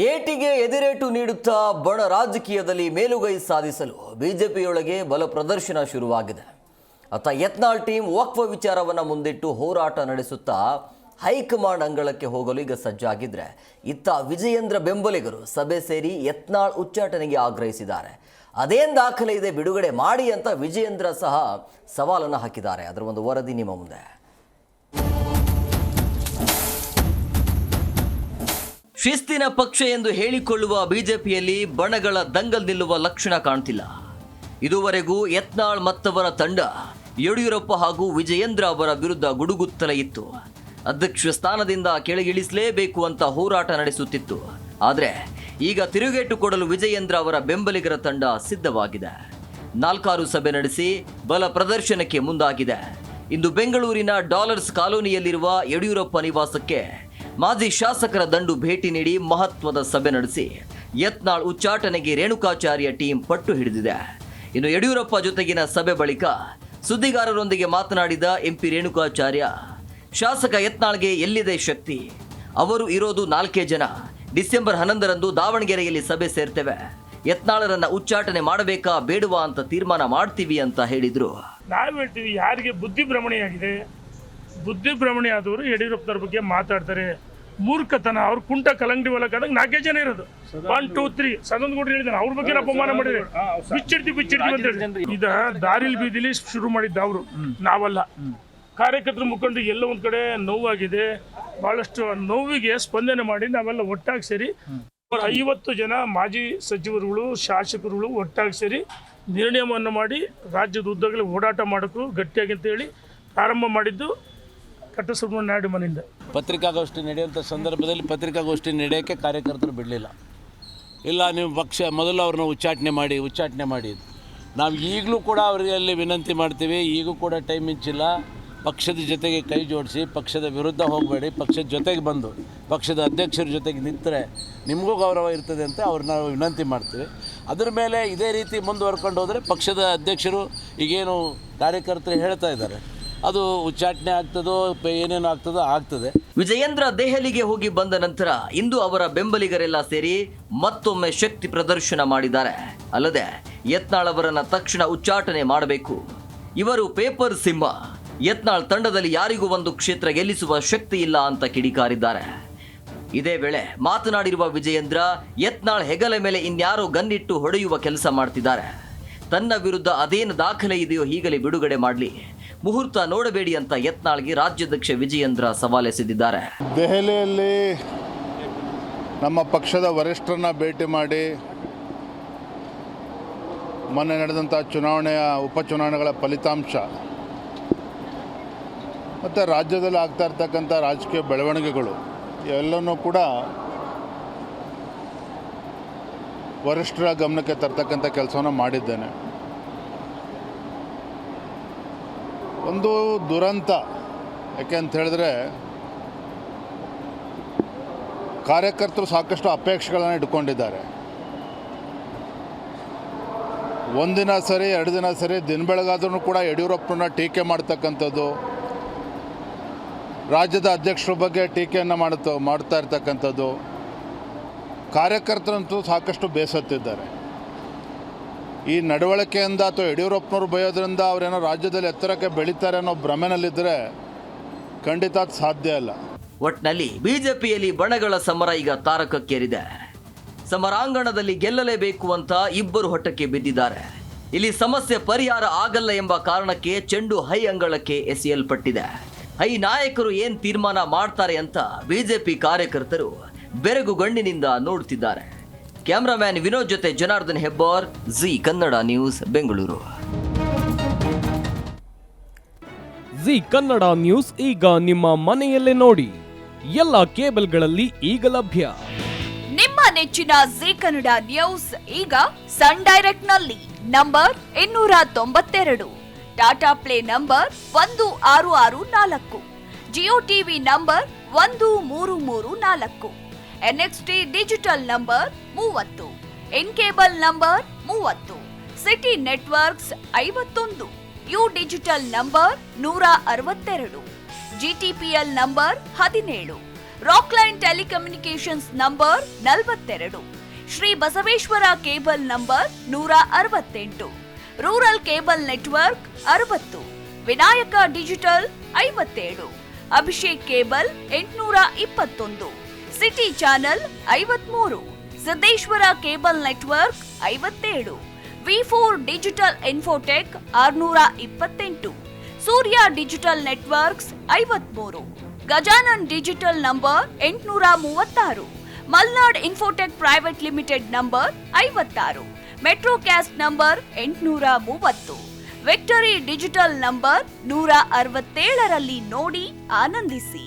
ಏಟಿಗೆ ಎದಿರೇಟು ನೀಡುತ್ತಾ ಬಣ ರಾಜಕೀಯದಲ್ಲಿ ಮೇಲುಗೈ ಸಾಧಿಸಲು ಬಿಜೆಪಿಯೊಳಗೆ ಬಲ ಪ್ರದರ್ಶನ ಶುರುವಾಗಿದೆ. ಅತ್ತ ಯತ್ನಾಳ್ ಟೀಮ್ ವಕ್ಫ್ ವಿಚಾರವನ್ನು ಮುಂದಿಟ್ಟು ಹೋರಾಟ ನಡೆಸುತ್ತಾ ಹೈಕಮಾಂಡ್ ಅಂಗಳಕ್ಕೆ ಹೋಗಲು ಈಗ ಸಜ್ಜಾಗಿದ್ರೆ, ಇತ್ತ ವಿಜಯೇಂದ್ರ ಬೆಂಬಲಿಗರು ಸಭೆ ಸೇರಿ ಯತ್ನಾಳ್ ಉಚ್ಚಾಟನೆಗೆ ಆಗ್ರಹಿಸಿದ್ದಾರೆ. ಅದೇನು ದಾಖಲೆ ಇದೆ ಬಿಡುಗಡೆ ಮಾಡಿ ಅಂತ ವಿಜಯೇಂದ್ರ ಸಹ ಸವಾಲನ್ನು ಹಾಕಿದ್ದಾರೆ. ಅದರ ಒಂದು ವರದಿ ನಿಮ್ಮ ಮುಂದೆ. ಶಿಸ್ತಿನ ಪಕ್ಷ ಎಂದು ಹೇಳಿಕೊಳ್ಳುವ ಬಿಜೆಪಿಯಲ್ಲಿ ಬಣಗಳ ದಂಗಲ್ ನಿಲ್ಲುವ ಲಕ್ಷಣ ಕಾಣ್ತಿಲ್ಲ. ಇದುವರೆಗೂ ಯತ್ನಾಳ್ ಮತ್ತವರ ತಂಡ ಯಡಿಯೂರಪ್ಪ ಹಾಗೂ ವಿಜಯೇಂದ್ರ ಅವರ ವಿರುದ್ಧ ಗುಡುಗುತ್ತಲೇ ಇತ್ತು. ಅಧ್ಯಕ್ಷ ಸ್ಥಾನದಿಂದ ಕೆಳಗಿಳಿಸಲೇಬೇಕು ಅಂತ ಹೋರಾಟ ನಡೆಸುತ್ತಿತ್ತು. ಆದರೆ ಈಗ ತಿರುಗೇಟು ಕೊಡಲು ವಿಜಯೇಂದ್ರ ಅವರ ಬೆಂಬಲಿಗರ ತಂಡ ಸಿದ್ಧವಾಗಿದೆ. 4 ಸಭೆ ನಡೆಸಿ ಬಲ ಪ್ರದರ್ಶನಕ್ಕೆ ಮುಂದಾಗಿದೆ. ಇಂದು ಬೆಂಗಳೂರಿನ ಡಾಲರ್ಸ್ ಕಾಲೋನಿಯಲ್ಲಿರುವ ಯಡಿಯೂರಪ್ಪ ನಿವಾಸಕ್ಕೆ ಮಾಜಿ ಶಾಸಕರ ದಂಡು ಭೇಟಿ ನೀಡಿ ಮಹತ್ವದ ಸಭೆ ನಡೆಸಿ ಯತ್ನಾಳ್ ಉಚ್ಚಾಟನೆಗೆ ರೇಣುಕಾಚಾರ್ಯ ಟೀಮ್ ಪಟ್ಟು ಹಿಡಿದಿದೆ. ಇನ್ನು ಯಡಿಯೂರಪ್ಪ ಜೊತೆಗಿನ ಸಭೆ ಬಳಿಕ ಸುದ್ದಿಗಾರರೊಂದಿಗೆ ಮಾತನಾಡಿದ ಎಂಪಿ ರೇಣುಕಾಚಾರ್ಯ, ಶಾಸಕ ಯತ್ನಾಳ್ಗೆ ಎಲ್ಲಿದೆ ಶಕ್ತಿ? ಅವರು ಇರೋದು 4 ಜನ. ಡಿಸೆಂಬರ್ 11ರಂದು ದಾವಣಗೆರೆಯಲ್ಲಿ ಸಭೆ ಸೇರ್ತೇವೆ. ಯತ್ನಾಳರನ್ನ ಉಚ್ಚಾಟನೆ ಮಾಡಬೇಕಾ ಬೇಡವಾ ಅಂತ ತೀರ್ಮಾನ ಮಾಡ್ತೀವಿ ಅಂತ ಹೇಳಿದ್ರು. ನಾವು ಹೇಳ್ತೀವಿ, ಯಾರಿಗೆ ಬುದ್ಧಿ ಭ್ರಮಣೆಯಾಗಿದೆ, ಬುದ್ಧಿ ಭ್ರಮಣೆ ಆದವರು ಯಡಿಯೂರಪ್ಪನವ್ರ ಬಗ್ಗೆ ಮಾತಾಡ್ತಾರೆ. ಮೂರ್ಖತನ, ಅವ್ರು ಕುಂಟ ಕಲಂಗಡಿ ಹೊಲಕ್ಕಾದಾಗ 4 ಜನ ಇರೋದು. 1 2 3 ಸದನ್ ಕೂಡ ಹೇಳಿದಾರೆ, ಅವ್ರ ಬಗ್ಗೆ ಅಪಮಾನ ಮಾಡಿದ್ರೆ ಬಿಚ್ಚಿಡ್ತೀವಿ ಅಂತ ಹೇಳಿ. ಇದ ದಾರಿಲ್ ಬೀದಿಲಿ ಶುರು ಮಾಡಿದ್ದ ಅವರು, ನಾವಲ್ಲ. ಕಾರ್ಯಕರ್ತರ ಮುಖಂಡರು ಎಲ್ಲ ಒಂದ್ ಕಡೆ ನೋವಾಗಿದೆ. ಬಹಳಷ್ಟು ನೋವಿಗೆ ಸ್ಪಂದನೆ ಮಾಡಿ ನಾವೆಲ್ಲ ಒಟ್ಟಾಗಿ ಸೇರಿ 50 ಜನ ಮಾಜಿ ಸಚಿವರುಗಳು, ಶಾಸಕರುಗಳು ಒಟ್ಟಾಗಿ ಸೇರಿ ನಿರ್ಣಯವನ್ನು ಮಾಡಿ ರಾಜ್ಯದ ಉದ್ದಗಲೇ ಓಡಾಟ ಮಾಡೋಕ್ಕೂ ಗಟ್ಟಿಯಾಗಿ ಅಂತ ಹೇಳಿ ಪ್ರಾರಂಭ ಮಾಡಿದ್ದು ಕಟ್ಟಸುಬ್ರಹ್ಮಣ್ಯ ನಾಯ್ಡು ಮನೆಯಿಂದ. ಪತ್ರಿಕಾಗೋಷ್ಠಿ ನಡೆಯುವಂಥ ಸಂದರ್ಭದಲ್ಲಿ ಪತ್ರಿಕಾಗೋಷ್ಠಿ ನಡೆಯೋಕ್ಕೆ ಕಾರ್ಯಕರ್ತರು ಬಿಡಲಿಲ್ಲ. ಇಲ್ಲ, ನೀವು ಪಕ್ಷ ಮೊದಲು ಅವ್ರನ್ನ ಉಚ್ಚಾಟನೆ ಮಾಡಿ. ನಾವು ಈಗಲೂ ಕೂಡ ಅವರಲ್ಲಿ ವಿನಂತಿ ಮಾಡ್ತೀವಿ. ಈಗೂ ಕೂಡ ಟೈಮ್ ಹೆಚ್ಚಿಲ್ಲ. ಪಕ್ಷದ ಜೊತೆಗೆ ಕೈ ಜೋಡಿಸಿ, ಪಕ್ಷದ ವಿರುದ್ಧ ಹೋಗಬೇಡಿ, ಪಕ್ಷದ ಜೊತೆಗೆ ಬಂದು ಪಕ್ಷದ ಅಧ್ಯಕ್ಷರ ಜೊತೆಗೆ ನಿಂತರೆ ನಿಮಗೂ ಗೌರವ ಇರ್ತದೆ ಅಂತ ಅವ್ರನ್ನ ವಿನಂತಿ ಮಾಡ್ತೀವಿ. ಅದರ ಮೇಲೆ ಇದೇ ರೀತಿ ಮುಂದುವರ್ಕೊಂಡು ಹೋದರೆ ಪಕ್ಷದ ಅಧ್ಯಕ್ಷರು ಈಗೇನು ಕಾರ್ಯಕರ್ತರು ಹೇಳ್ತಾ ಇದ್ದಾರೆ ಅದು ಉಚ್ಚಾಟನೆ ಆಗ್ತದೋ ಏನೇನು ಆಗ್ತದೆ. ವಿಜಯೇಂದ್ರ ದೆಹಲಿಗೆ ಹೋಗಿ ಬಂದ ನಂತರ ಇಂದು ಅವರ ಬೆಂಬಲಿಗರೆಲ್ಲ ಸೇರಿ ಮತ್ತೊಮ್ಮೆ ಶಕ್ತಿ ಪ್ರದರ್ಶನ ಮಾಡಿದ್ದಾರೆ. ಅಲ್ಲದೆ ಯತ್ನಾಳ್ ಅವರನ್ನ ತಕ್ಷಣ ಉಚ್ಚಾಟನೆ ಮಾಡಬೇಕು. ಇವರು ಪೇಪರ್ ಸಿಂಹ. ಯತ್ನಾಳ್ ತಂಡದಲ್ಲಿ ಯಾರಿಗೂ ಒಂದು ಕ್ಷೇತ್ರ ಗೆಲ್ಲಿಸುವ ಶಕ್ತಿ ಇಲ್ಲ ಅಂತ ಕಿಡಿಕಾರಿದ್ದಾರೆ. ಇದೇ ವೇಳೆ ಮಾತನಾಡಿರುವ ವಿಜಯೇಂದ್ರ, ಯತ್ನಾಳ್ ಹೆಗಲ ಮೇಲೆ ಇನ್ಯಾರೋ ಗನ್ನಿಟ್ಟು ಹೊಡೆಯುವ ಕೆಲಸ ಮಾಡ್ತಿದ್ದಾರೆ. ತನ್ನ ವಿರುದ್ಧ ಅದೇನು ದಾಖಲೆ ಇದೆಯೋ ಈಗಲೇ ಬಿಡುಗಡೆ ಮಾಡಲಿ, ಮುಹೂರ್ತ ನೋಡಬೇಡಿ ಅಂತ ಯತ್ನಾಳ್ಗೆ ರಾಜ್ಯಾಧ್ಯಕ್ಷ ವಿಜಯೇಂದ್ರ ಸವಾಲೆಸೆದಿದ್ದಾರೆ. ದೆಹಲಿಯಲ್ಲಿ ನಮ್ಮ ಪಕ್ಷದ ವರಿಷ್ಠರನ್ನ ಭೇಟಿ ಮಾಡಿ ಮೊನ್ನೆ ನಡೆದಂಥ ಉಪಚುನಾವಣೆಗಳ ಫಲಿತಾಂಶ ಮತ್ತು ರಾಜ್ಯದಲ್ಲಿ ಆಗ್ತಾ ಇರ್ತಕ್ಕಂಥ ರಾಜಕೀಯ ಬೆಳವಣಿಗೆಗಳು ಎಲ್ಲನೂ ಕೂಡ ವರಿಷ್ಠರ ಗಮನಕ್ಕೆ ತರ್ತಕ್ಕಂಥ ಕೆಲಸವನ್ನು ಮಾಡಿದ್ದೇನೆ. ಒಂದು ದುರಂತ, ಯಾಕೆ ಅಂತ ಹೇಳಿದ್ರೆ ಕಾರ್ಯಕರ್ತರು ಸಾಕಷ್ಟು ಅಪೇಕ್ಷೆಗಳನ್ನು ಇಟ್ಕೊಂಡಿದ್ದಾರೆ. ಒಂದಿನ ಸರಿ 2 ದಿನ ಸರಿ ದಿನ ಬೆಳಗಾದ್ರೂ ಕೂಡ ಯಡಿಯೂರಪ್ಪನ ಟೀಕೆ ಮಾಡ್ತಕ್ಕಂಥದ್ದು, ರಾಜ್ಯದ ಅಧ್ಯಕ್ಷರ ಬಗ್ಗೆ ಟೀಕೆಯನ್ನು ಮಾಡ್ತಾ ಇರ್ತಕ್ಕಂಥದ್ದು, ಕಾರ್ಯಕರ್ತರಂತೂ ಸಾಕಷ್ಟು ಬೇಸತ್ತಿದ್ದಾರೆ. ಈ ನಡವಳಿಕೆಯಿಂದ ಅಥವಾ ಯಡಿಯೂರಪ್ಪನವ್ರು ಬಯೋದ್ರಿಂದ ಅವರೇನೋ ರಾಜ್ಯದಲ್ಲಿ ಎತ್ತರಕ್ಕೆ ಬೆಳೀತಾರೆ ಅನ್ನೋ ಭ್ರಮೆನಲ್ಲಿದ್ದರೆ ಖಂಡಿತ ಸಾಧ್ಯ ಇಲ್ಲ. ಒಟ್ನಲ್ಲಿ ಬಿಜೆಪಿಯಲ್ಲಿ ಬಣಗಳ ಸಮರ ಈಗ ತಾರಕಕ್ಕೇರಿದೆ. ಸಮರಾಂಗಣದಲ್ಲಿ ಗೆಲ್ಲಲೇಬೇಕು ಅಂತ ಇಬ್ಬರು ಹೊಟ್ಟಕ್ಕೆ ಬಿದ್ದಿದ್ದಾರೆ. ಇಲ್ಲಿ ಸಮಸ್ಯೆ ಪರಿಹಾರ ಆಗಲ್ಲ ಎಂಬ ಕಾರಣಕ್ಕೆ ಚೆಂಡು ಹೈ ಅಂಗಳಕ್ಕೆ ಎಸೆಯಲ್ಪಟ್ಟಿದೆ. ಹೈ ನಾಯಕರು ಏನ್ ತೀರ್ಮಾನ ಮಾಡ್ತಾರೆ ಅಂತ ಬಿಜೆಪಿ ಕಾರ್ಯಕರ್ತರು ಬೆರಗು ಗಣ್ಣಿನಿಂದ ನೋಡ್ತಿದ್ದಾರೆ. ಕ್ಯಾಮರಾಮ್ಯಾನ್ ವಿನೋದ್ ಜೊತೆ Janardhan Hebbar, G Kannada news, Bengaluru. G Kannada news ಈಗ ನಿಮ್ಮ ಮನೆಯಲ್ಲೇ ನೋಡಿ. ಎಲ್ಲ ಕೇಬಲ್ಗಳಲ್ಲಿ ಈಗ ಲಭ್ಯ. ನಿಮ್ಮ ನೆಚ್ಚಿನ ಜಿ ಕನ್ನಡ ನ್ಯೂಸ್ ಈಗ ಸನ್ ಡೈರೆಕ್ಟ್ ನಲ್ಲಿ number 292, Tata play number 1664, Jio TV number 1334, NXT digital number 30, in cable number 30, city networks 51, U digital number 162, GTPL number 17, Rockline telecommunications number 42, Shri Basaveshwara cable number 168, rural cable network 60, Vinayaka digital 57, Abhishek cable 821, city channel 53, Siddeshwara cable network 57, V4 digital Infotech 628, Surya digital networks 53, Gajanan digital number 836, Malnad infotech private limited number 56, Metrocast number 830, victory digital number 167ರಲ್ಲಿ ನೋಡಿ ಆನಂದಿಸಿ.